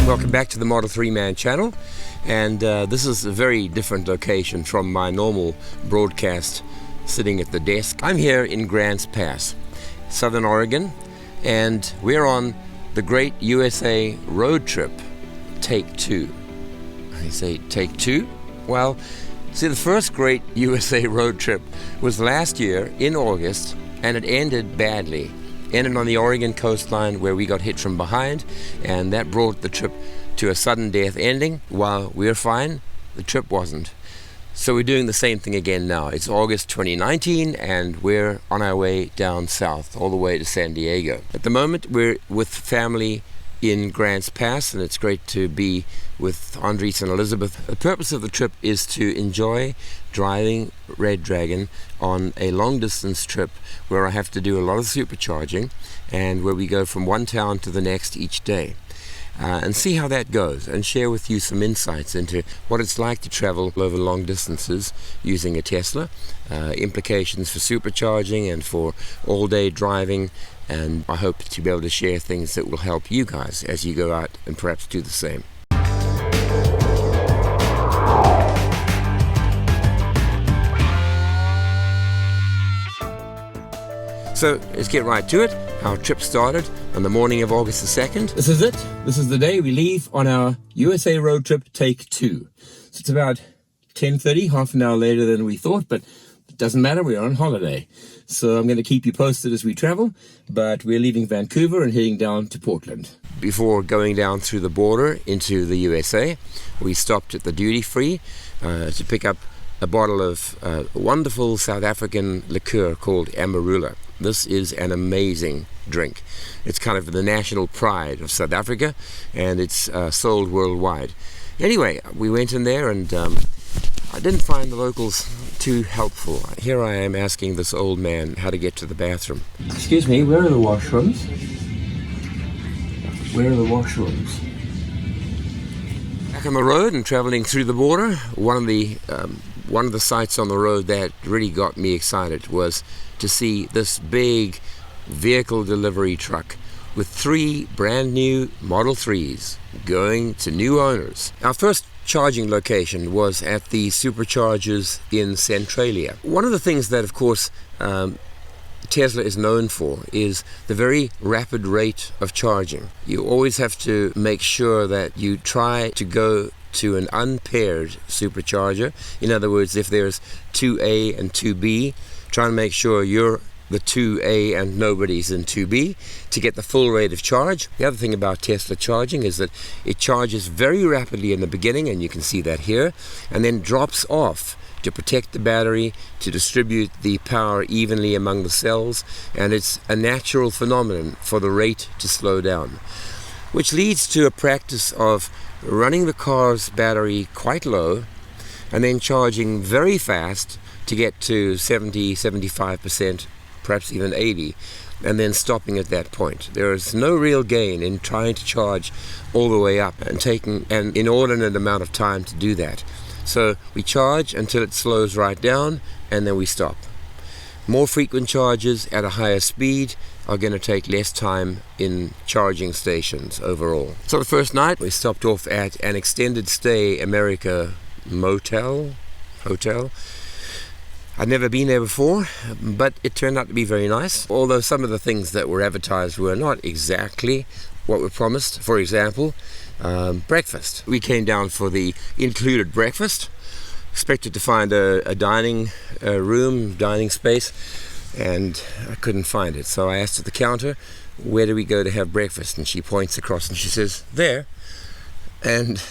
Welcome back to the Model 3 Man channel, and this is a very different location from my normal broadcast sitting at the desk. I'm here in Grants Pass, Southern Oregon, and we're on the Great USA Road Trip, Take 2. I say Take 2? Well, see, the first Great USA Road Trip was last year in August, and it ended badly. Ended on the Oregon coastline where we got hit from behind, and that brought the trip to a sudden death ending. While we're fine, the trip wasn't. So we're doing the same thing again now. It's August 2019, and we're on our way down south, all the way to San Diego. At the moment, we're with family in Grants Pass, and it's great to be with Andres and Elizabeth. The purpose of the trip is to enjoy driving Red Dragon on a long distance trip where I have to do a lot of supercharging and where we go from one town to the next each day. And see how that goes, and share with you some insights into what it's like to travel over long distances using a Tesla, implications for supercharging and for all-day driving, and I hope to be able to share things that will help you guys as you go out and perhaps do the same. So let's get right to it. Our trip started on the morning of August the 2nd. This is it. This is the day we leave on our USA road trip, Take 2. So it's about 10:30, half an hour later than we thought, but it doesn't matter, we're on holiday. So I'm going to keep you posted as we travel, but we're leaving Vancouver and heading down to Portland. Before going down through the border into the USA, we stopped at the duty-free to pick up a bottle of wonderful South African liqueur called Amarula. This is an amazing drink. It's kind of the national pride of South Africa, and it's sold worldwide. Anyway, we went in there, and I didn't find the locals too helpful. Here I am asking this old man how to get to the bathroom. Excuse me, where are the washrooms? Where are the washrooms? Back on the road and traveling through the border, one of the sights on the road that really got me excited was to see this big vehicle delivery truck with 3 brand new Model 3s going to new owners. Our first charging location was at the Superchargers in Centralia. One of the things that, of course, Tesla is known for is the very rapid rate of charging. You always have to make sure that you try to go to an unpaired supercharger. In other words, if there's 2A and 2B, try and make sure you're the 2A and nobody's in 2B to get the full rate of charge. The other thing about Tesla charging is that it charges very rapidly in the beginning, and you can see that here, and then drops off to protect the battery, to distribute the power evenly among the cells, and it's a natural phenomenon for the rate to slow down, which leads to a practice of running the car's battery quite low and then charging very fast to get to 70, 75%, perhaps even 80, and then stopping at that point. There is no real gain in trying to charge all the way up and taking an inordinate amount of time to do that. So we charge until it slows right down, and then we stop. More frequent charges at a higher speed are going to take less time in charging stations overall. So the first night we stopped off at an extended stay America hotel. I'd never been there before, but it turned out to be very nice, although some of the things that were advertised were not exactly what were promised. For example, breakfast. We came down for the included breakfast, expected to find a dining room, dining space, and I couldn't find it. So I asked at the counter, where do we go to have breakfast? And she points across and she says, there. And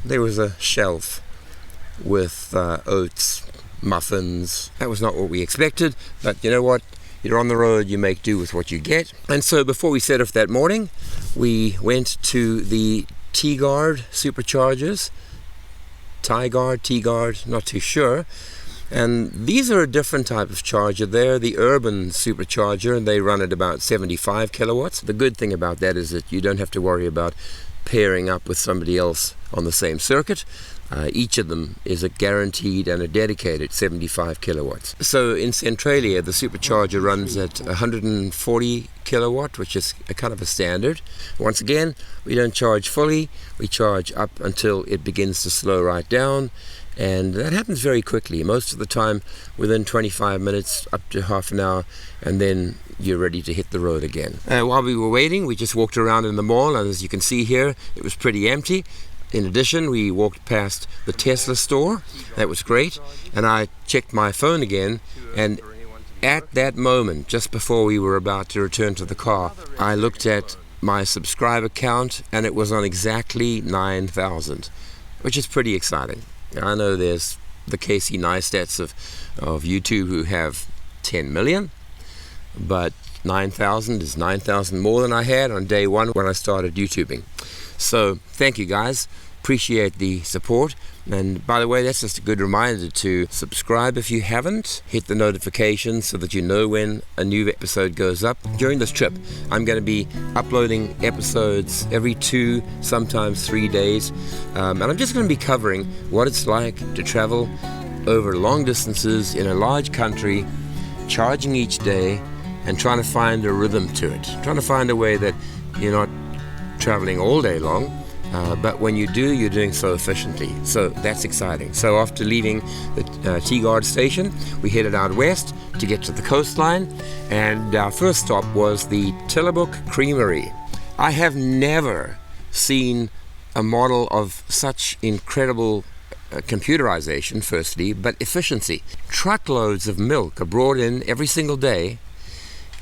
there was a shelf with oats, muffins. That was not what we expected, but you know what? You're on the road, you make do with what you get. And so before we set off that morning, we went to the T-Guard Superchargers. T-Guard, not too sure. And these are a different type of charger. They're the urban supercharger, and they run at about 75 kilowatts. The good thing about that is that you don't have to worry about pairing up with somebody else on the same circuit. Each of them is a guaranteed and a dedicated 75 kilowatts. So in Centralia, the Supercharger runs at 140 kilowatt, which is a kind of a standard. Once again, we don't charge fully, we charge up until it begins to slow right down, and that happens very quickly, most of the time within 25 minutes up to half an hour, and then you're ready to hit the road again. While we were waiting, we just walked around in the mall, and as you can see here, it was pretty empty. In addition, we walked past the Tesla store. That was great. And I checked my phone again, and at that moment, just before we were about to return to the car, I looked at my subscriber count, and it was on exactly 9,000, which is pretty exciting. I know there's the Casey Neistats of YouTube who have 10 million, but 9,000 is 9,000 more than I had on day one when I started YouTubing. So thank you guys, appreciate the support. And by the way, that's just a good reminder to subscribe if you haven't. Hit the notification so that you know when a new episode goes up. During this trip, I'm going to be uploading episodes every 2, sometimes 3 days. And I'm just going to be covering what it's like to travel over long distances in a large country, charging each day, and trying to find a rhythm to it. Trying to find a way that you're not traveling all day long, but when you do, you're doing so efficiently. So that's exciting. So after leaving the T-Guard station, we headed out west to get to the coastline, and our first stop was the Tillamook Creamery. I have never seen a model of such incredible computerization, firstly, but efficiency. Truckloads of milk are brought in every single day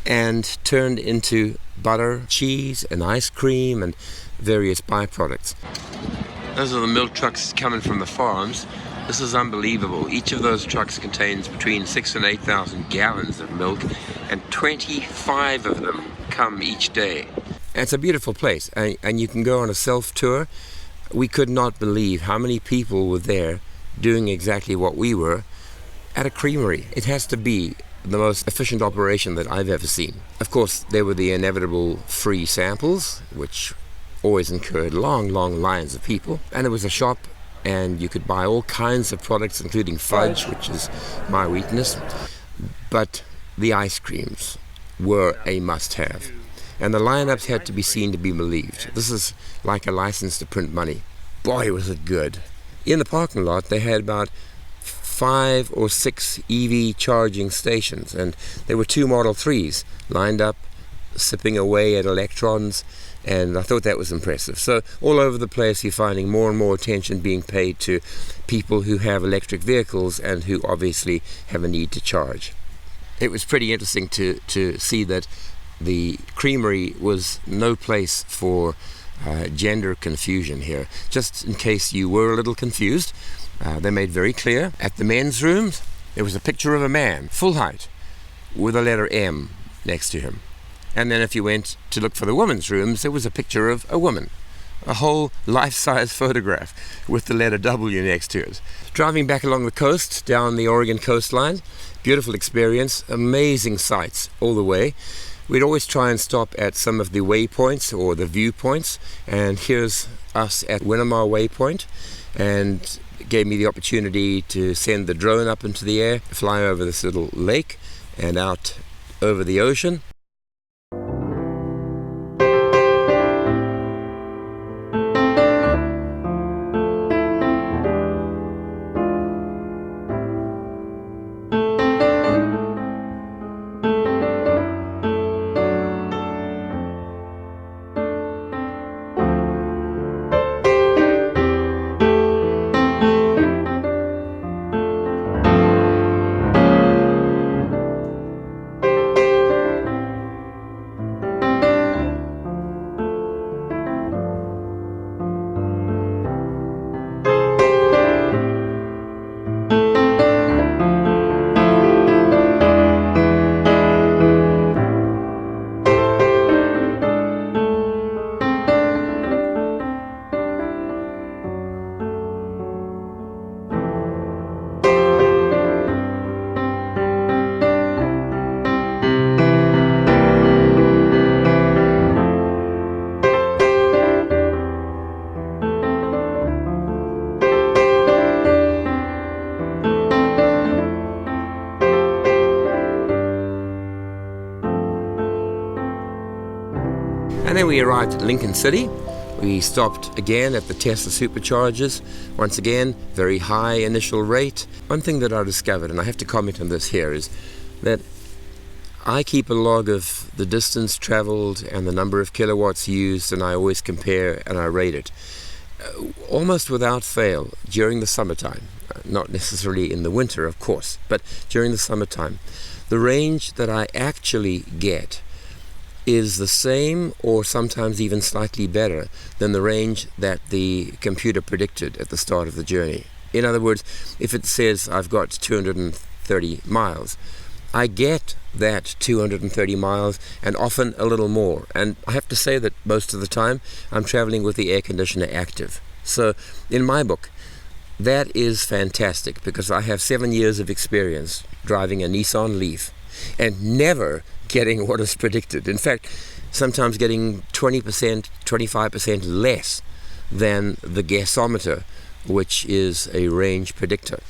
and turned into butter, cheese, and ice cream, and various byproducts. Those are the milk trucks coming from the farms. This is unbelievable. Each of those trucks contains between 6,000 and 8,000 gallons of milk, and 25 of them come each day. And it's a beautiful place, and you can go on a self-tour. We could not believe how many people were there doing exactly what we were at a creamery. It has to be the most efficient operation that I've ever seen. Of course, there were the inevitable free samples, which always incurred long lines of people. And there was a shop, and you could buy all kinds of products, including fudge, which is my weakness. But the ice creams were a must-have. And the lineups had to be seen to be believed. This is like a license to print money. Boy, was it good. In the parking lot, they had about 5 or 6 EV charging stations, and there were 2 Model 3s lined up, sipping away at electrons, and I thought that was impressive. So all over the place, you're finding more and more attention being paid to people who have electric vehicles and who obviously have a need to charge. It was pretty interesting to see that the creamery was no place for gender confusion here. Just in case you were a little confused, they made very clear at the men's rooms there was a picture of a man, full height, with a letter M next to him. And then if you went to look for the women's rooms, there was a picture of a woman, a whole life-size photograph with the letter W next to it. Driving back along the coast, down the Oregon coastline, beautiful experience, amazing sights all the way. We'd always try and stop at some of the waypoints or the viewpoints, and here's us at Winnemar Waypoint, and it gave me the opportunity to send the drone up into the air, fly over this little lake and out over the ocean. And then we arrived at Lincoln City. We stopped again at the Tesla Superchargers. Once again, very high initial rate. One thing that I discovered, and I have to comment on this here, is that I keep a log of the distance traveled and the number of kilowatts used, and I always compare and I rate it. Almost without fail, during the summertime, not necessarily in the winter, of course, but during the summertime, the range that I actually get is the same or sometimes even slightly better than the range that the computer predicted at the start of the journey. In other words, if it says I've got 230 miles, I get that 230 miles and often a little more. And I have to say that most of the time I'm traveling with the air conditioner active. So in my book, that is fantastic because I have 7 years of experience driving a Nissan Leaf and never getting what is predicted. In fact, sometimes getting 20%, 25% less than the gasometer, which is a range predictor.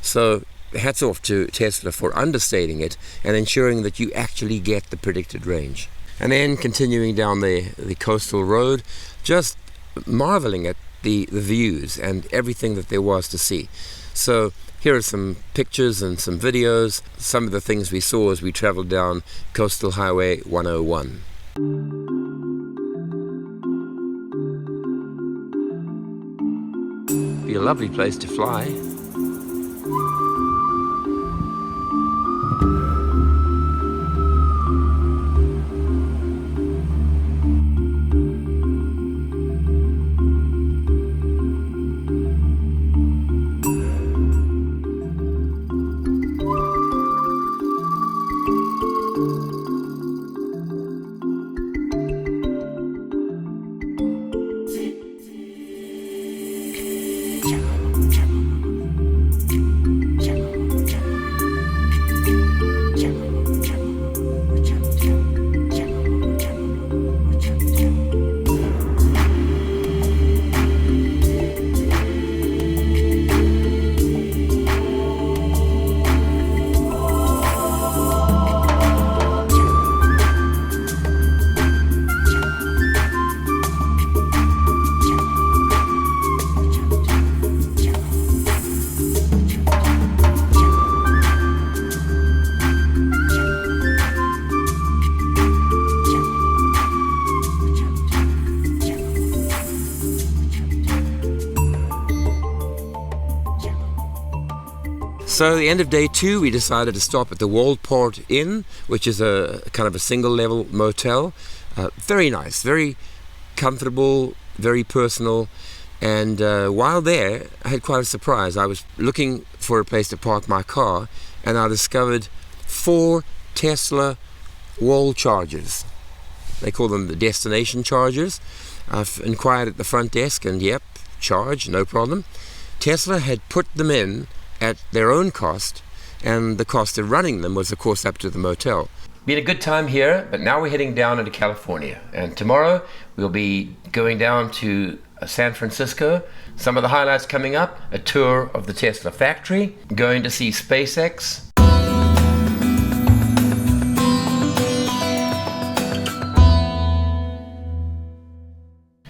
So hats off to Tesla for understating it and ensuring that you actually get the predicted range. And then continuing down the coastal road, just marveling at the views and everything that there was to see. So here are some pictures and some videos, some of the things we saw as we traveled down Coastal Highway 101. Be a lovely place to fly. So the end of day 2, we decided to stop at the Worldport Inn, which is a kind of a single level motel. Very nice, very comfortable, very personal. And while there, I had quite a surprise. I was looking for a place to park my car, and I discovered 4 Tesla wall chargers. They call them the destination chargers. I've inquired at the front desk, and yep, charge, no problem. Tesla had put them in at their own cost, and the cost of running them was of course up to the motel. We had a good time here, but now we're heading down into California, and tomorrow we'll be going down to San Francisco. Some of the highlights coming up: a tour of the Tesla factory, going to see SpaceX,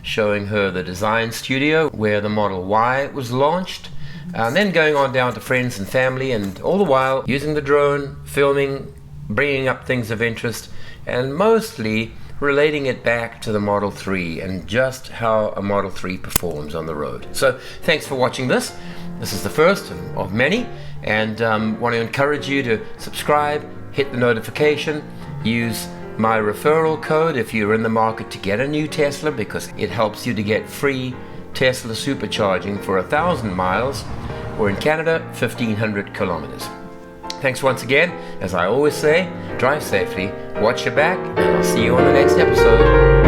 showing her the design studio where the Model Y was launched, and then going on down to friends and family, and all the while using the drone, filming, bringing up things of interest, and mostly relating it back to the Model 3 and just how a Model 3 performs on the road. So thanks for watching this. This is the first of many, and want to encourage you to subscribe, hit the notification, use my referral code if you're in the market to get a new Tesla, because it helps you to get free Tesla supercharging for 1,000 miles, or in Canada 1,500 kilometers. Thanks once again. As I always say, drive safely, watch your back, and I'll see you on the next episode.